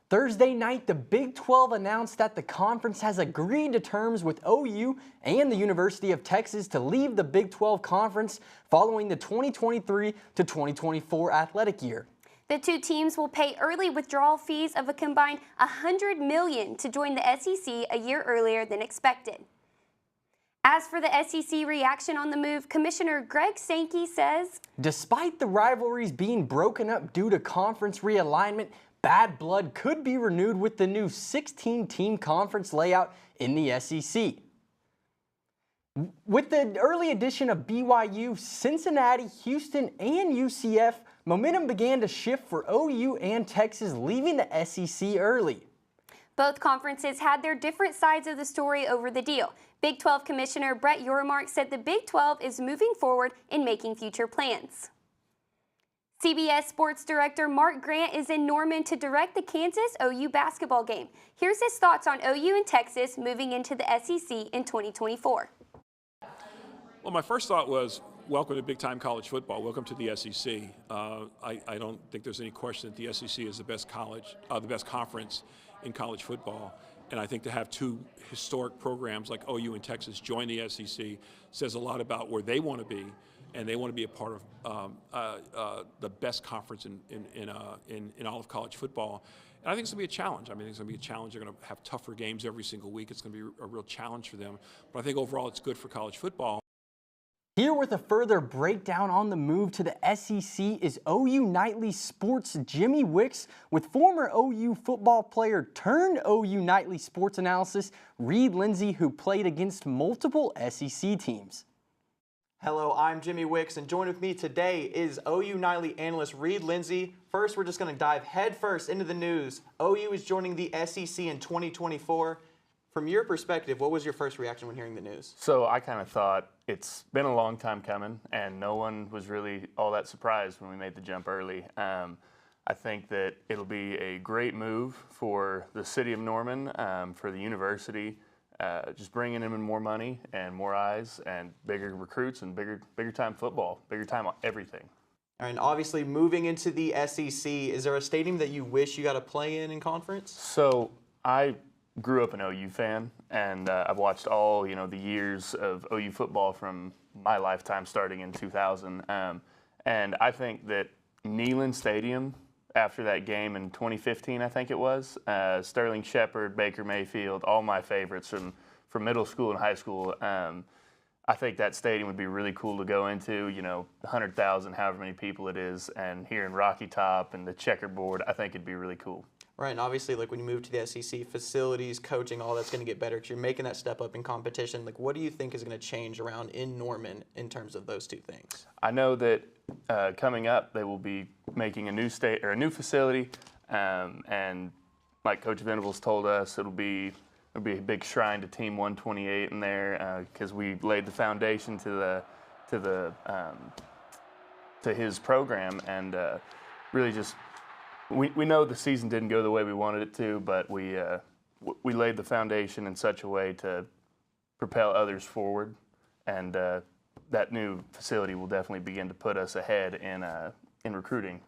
Thursday night, the Big 12 announced that the conference has agreed to terms with OU and the University of Texas to leave the Big 12 conference following the 2023 to 2024 athletic year. The two teams will pay early withdrawal fees of a combined $100 million to join the SEC a year earlier than expected. As for the SEC reaction on the move, Commissioner Greg Sankey says, despite the rivalries being broken up due to conference realignment, bad blood could be renewed with the new 16-team conference layout in the SEC. With the early addition of BYU, Cincinnati, Houston, and UCF, momentum began to shift for OU and Texas, leaving the SEC early. Both conferences had their different sides of the story over the deal. Big 12 Commissioner Brett Yormark said the Big 12 is moving forward in making future plans. CBS Sports Director Mark Grant is in Norman to direct the Kansas-OU basketball game. Here's his thoughts on OU and Texas moving into the SEC in 2024. Well, my first thought was, welcome to big-time college football. Welcome to the SEC. I don't think there's any question that the SEC is the best conference in college football. And I think to have two historic programs like OU and Texas join the SEC says a lot about where they want to be, and they want to be a part of the best conference in all of college football. And I think it's going to be a challenge. I mean, it's going to be a challenge. They're going to have tougher games every single week. It's going to be a real challenge for them. But I think overall it's good for college football. Here with a further breakdown on the move to the SEC is OU Nightly Sports' Jimmy Wicks with former OU football player turned OU Nightly Sports analysis Reed Lindsay, who played against multiple SEC teams. Hello, I'm Jimmy Wicks, and joined with me today is OU Nightly analyst Reed Lindsay. First, we're just going to dive headfirst into the news. OU is joining the SEC in 2024. From your perspective, what was your first reaction when hearing the news? So I kind of thought it's been a long time coming, and no one was really all that surprised when we made the jump early. I think that it'll be a great move for the city of Norman, for the university, just bringing in more money and more eyes and bigger recruits and bigger time football, bigger time on everything. And obviously moving into the SEC, is there a stadium that you wish you got to play in conference? So I grew up an OU fan, and I've watched all the years of OU football from my lifetime starting in 2000. And I think that Neyland Stadium, after that game in 2015, I think it was, Sterling Shepard, Baker Mayfield, all my favorites from middle school and high school. I think that stadium would be really cool to go into, 100,000, however many people it is, and here in Rocky Top and the checkerboard, I think it'd be really cool. Right, and obviously, when you move to the SEC, facilities, coaching, all that's going to get better because you're making that step up in competition. What do you think is going to change around in Norman in terms of those two things? I know that coming up, they will be making a new facility, and like Coach Venables told us, it'll be a big shrine to Team 128 in there because we laid the foundation to his program, and really just. We know the season didn't go the way we wanted it to, but we laid the foundation in such a way to propel others forward, and that new facility will definitely begin to put us ahead in recruiting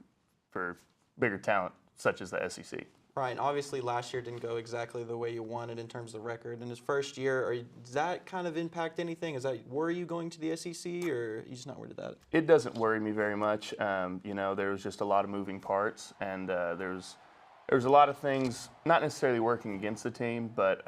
for bigger talent such as the SEC. Right, and obviously last year didn't go exactly the way you wanted in terms of record. In his first year, does that kind of impact anything? Worry you going to the SEC, or are you just not worried about it? It doesn't worry me very much. There was just a lot of moving parts, and there was a lot of things not necessarily working against the team, but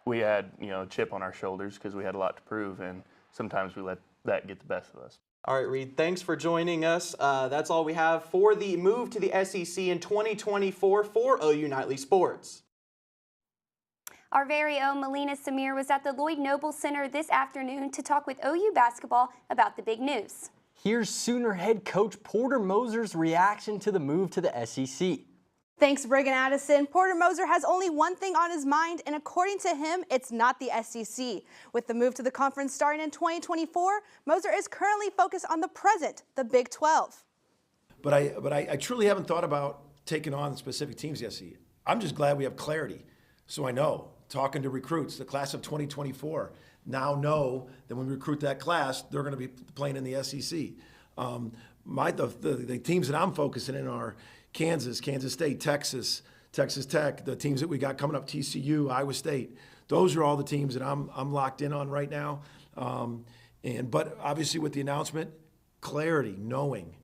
we had a chip on our shoulders because we had a lot to prove, and sometimes we let that get the best of us. All right, Reed, thanks for joining us. That's all we have for the move to the SEC in 2024 for OU Nightly Sports. Our very own Melina Samir was at the Lloyd Noble Center this afternoon to talk with OU basketball about the big news. Here's Sooner head coach Porter Moser's reaction to the move to the SEC. Thanks, Brigham Addison. Porter Moser has only one thing on his mind, and according to him, it's not the SEC. With the move to the conference starting in 2024, Moser is currently focused on the present, the Big 12. But I truly haven't thought about taking on specific teams yet. I'm just glad we have clarity. So I know, talking to recruits, the class of 2024, now know that when we recruit that class, they're going to be playing in the SEC. The teams that I'm focusing in are Kansas, Kansas State, Texas, Texas Tech, the teams that we got coming up, TCU, Iowa State. Those are all the teams that I'm locked in on right now. But obviously with the announcement, clarity, knowing.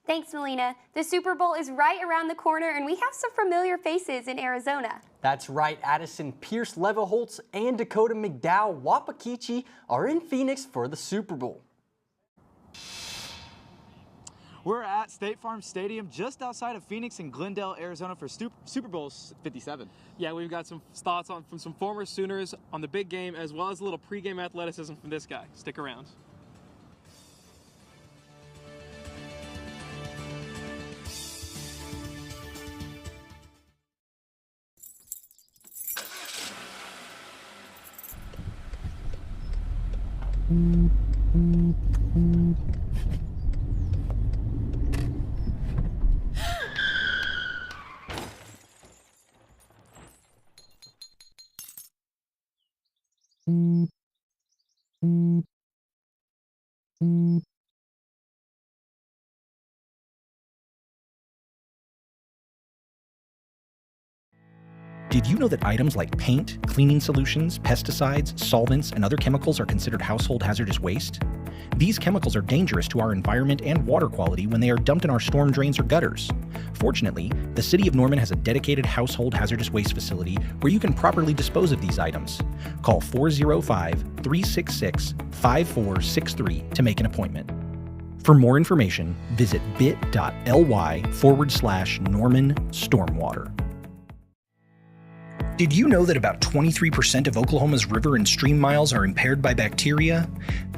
Thanks, Melina. The Super Bowl is right around the corner, and we have some familiar faces in Arizona. That's right, Addison. Pierce Leverholtz and Dakota McDowell Wapakichi are in Phoenix for the Super Bowl. We're at State Farm Stadium just outside of Phoenix in Glendale, Arizona for Super Bowl 57. Yeah, we've got some thoughts from some former Sooners on the big game, as well as a little pregame athleticism from this guy. Stick around. Did you know that items like paint, cleaning solutions, pesticides, solvents, and other chemicals are considered household hazardous waste? These chemicals are dangerous to our environment and water quality when they are dumped in our storm drains or gutters. Fortunately, the City of Norman has a dedicated household hazardous waste facility where you can properly dispose of these items. Call 405-366-5463 to make an appointment. For more information, visit bit.ly/Norman Stormwater. Did you know that about 23% of Oklahoma's river and stream miles are impaired by bacteria?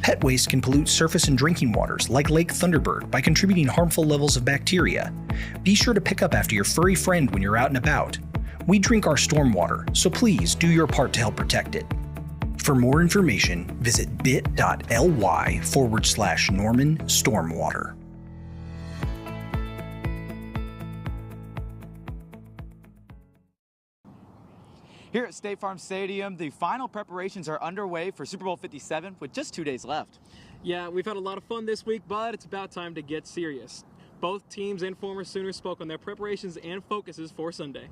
Pet waste can pollute surface and drinking waters like Lake Thunderbird by contributing harmful levels of bacteria. Be sure to pick up after your furry friend when you're out and about. We drink our stormwater, so please do your part to help protect it. For more information, visit bit.ly/Norman Stormwater. Here at State Farm Stadium, the final preparations are underway for Super Bowl 57 with just 2 days left. Yeah, we've had a lot of fun this week, but it's about time to get serious. Both teams and former Sooners spoke on their preparations and focuses for Sunday.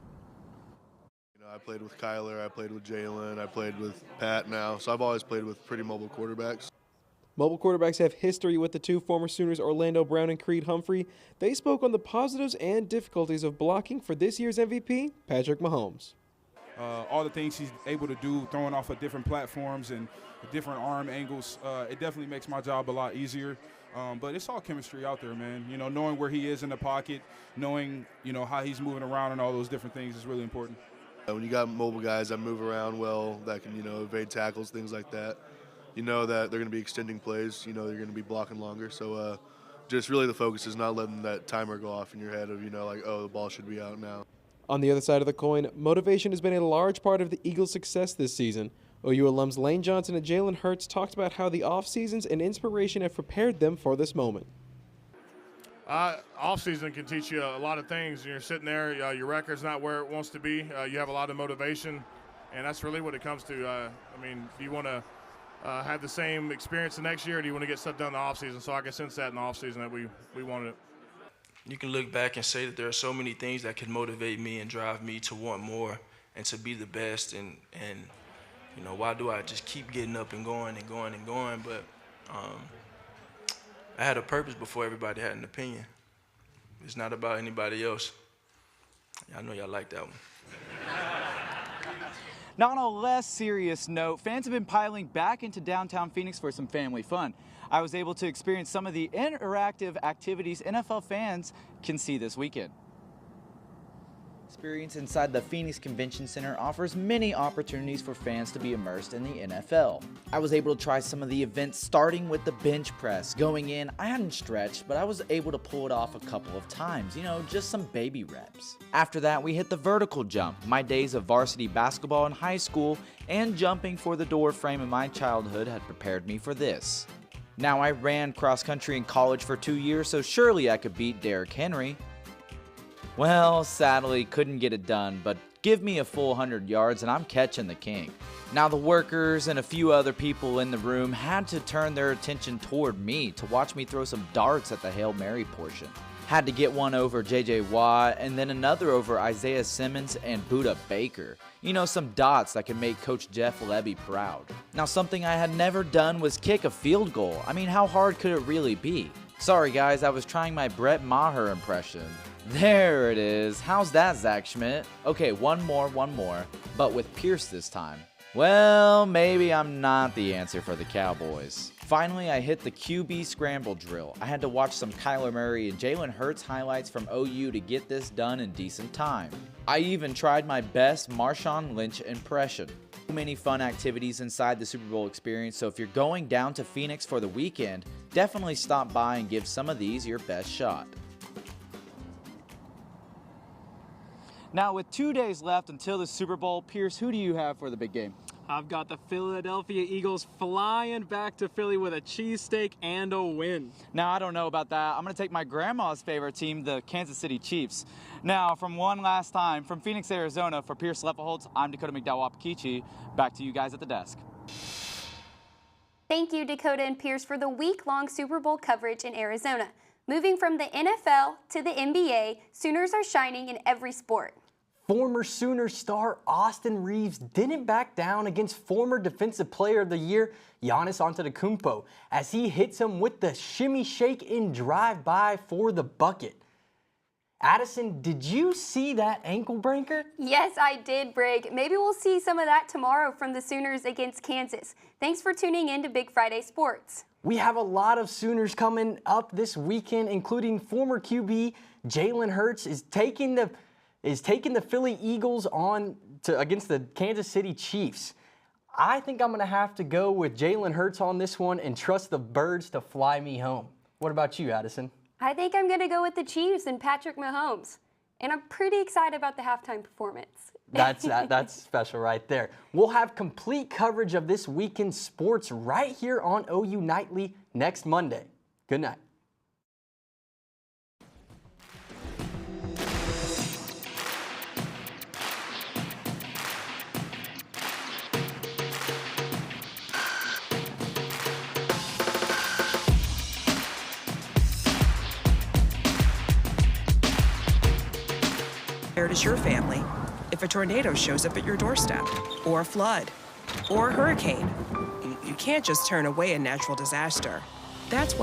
I played with Kyler, I played with Jalen, I played with Pat now, so I've always played with pretty mobile quarterbacks. Mobile quarterbacks have history with the two former Sooners, Orlando Brown and Creed Humphrey. They spoke on the positives and difficulties of blocking for this year's MVP, Patrick Mahomes. All the things he's able to do, throwing off of different platforms and different arm angles, it definitely makes my job a lot easier. But it's all chemistry out there, man. You know, knowing where he is in the pocket, knowing, how he's moving around and all those different things is really important. When you got mobile guys that move around well, that can, evade tackles, things like that, you know that they're going to be extending plays, they're going to be blocking longer. So just really the focus is not letting that timer go off in your head of, the ball should be out now. On the other side of the coin, motivation has been a large part of the Eagles' success this season. OU alums Lane Johnson and Jalen Hurts talked about how the off-seasons and inspiration have prepared them for this moment. Off-season can teach you a lot of things. You're sitting there, your record's not where it wants to be. You have a lot of motivation, And that's really what it comes to. I mean, do you want to have the same experience the next year, or do you want to get stuff done in the offseason? So I can sense that in the offseason that we wanted it. You can look back and say that there are so many things that can motivate me and drive me to want more and to be the best. And you know, why do I just keep getting up and going and going and going? But I had a purpose before everybody had an opinion. It's not about anybody else. I know y'all like that one. Now, on a less serious note, fans have been piling back into downtown Phoenix for some family fun. I was able to experience some of the interactive activities NFL fans can see this weekend. Experience inside the Phoenix Convention Center offers many opportunities for fans to be immersed in the NFL. I was able to try some of the events, starting with the bench press. Going in, I hadn't stretched, but I was able to pull it off a couple of times, you know, just some baby reps. After that, we hit the vertical jump. My days of varsity basketball in high school and jumping for the door frame in my childhood had prepared me for this. Now, I ran cross country in college for 2 years, so surely I could beat Derrick Henry. Well, sadly, couldn't get it done, but give me a full 100 yards and I'm catching the king. Now, the workers and a few other people in the room had to turn their attention toward me to watch me throw some darts at the Hail Mary portion. Had to get one over J.J. Watt and then another over Isaiah Simmons and Budda Baker. You know, some dots that can make Coach Jeff Lebby proud. Now, something I had never done was kick a field goal. I mean, how hard could it really be? Sorry guys, I was trying my Brett Maher impression. There it is. How's that, Zach Schmidt? Okay, one more, but with Pierce this time. Well, maybe I'm not the answer for the Cowboys. Finally, I hit the QB scramble drill. I had to watch some Kyler Murray and Jalen Hurts highlights from OU to get this done in decent time. I even tried my best Marshawn Lynch impression. So many fun activities inside the Super Bowl experience, so if you're going down to Phoenix for the weekend, definitely stop by and give some of these your best shot. Now, with 2 days left until the Super Bowl, Pierce, who do you have for the big game? I've got the Philadelphia Eagles flying back to Philly with a cheesesteak and a win. Now, I don't know about that. I'm going to take my grandma's favorite team, the Kansas City Chiefs. Now, from one last time, from Phoenix, Arizona, for Pierce Lepelholtz, I'm Dakota McDowell-Wapakichi. Back to you guys at the desk. Thank you, Dakota and Pierce, for the week-long Super Bowl coverage in Arizona. Moving from the NFL to the NBA, Sooners are shining in every sport. Former Sooner star Austin Reeves didn't back down against former Defensive Player of the Year Giannis Antetokounmpo as he hits him with the shimmy shake in drive-by for the bucket. Addison, did you see that ankle breaker? Yes, I did, Brig. Maybe we'll see some of that tomorrow from the Sooners against Kansas. Thanks for tuning in to Big Friday Sports. We have a lot of Sooners coming up this weekend, including former QB Jalen Hurts is taking the Philly Eagles on against the Kansas City Chiefs. I think I'm going to have to go with Jalen Hurts on this one and trust the Birds to fly me home. What about you, Addison? I think I'm going to go with the Chiefs and Patrick Mahomes. And I'm pretty excited about the halftime performance. That's special right there. We'll have complete coverage of this weekend's sports right here on OU Nightly next Monday. Good night. Where does your family if a tornado shows up at your doorstep, or a flood, or a hurricane? You can't just turn away a natural disaster. That's why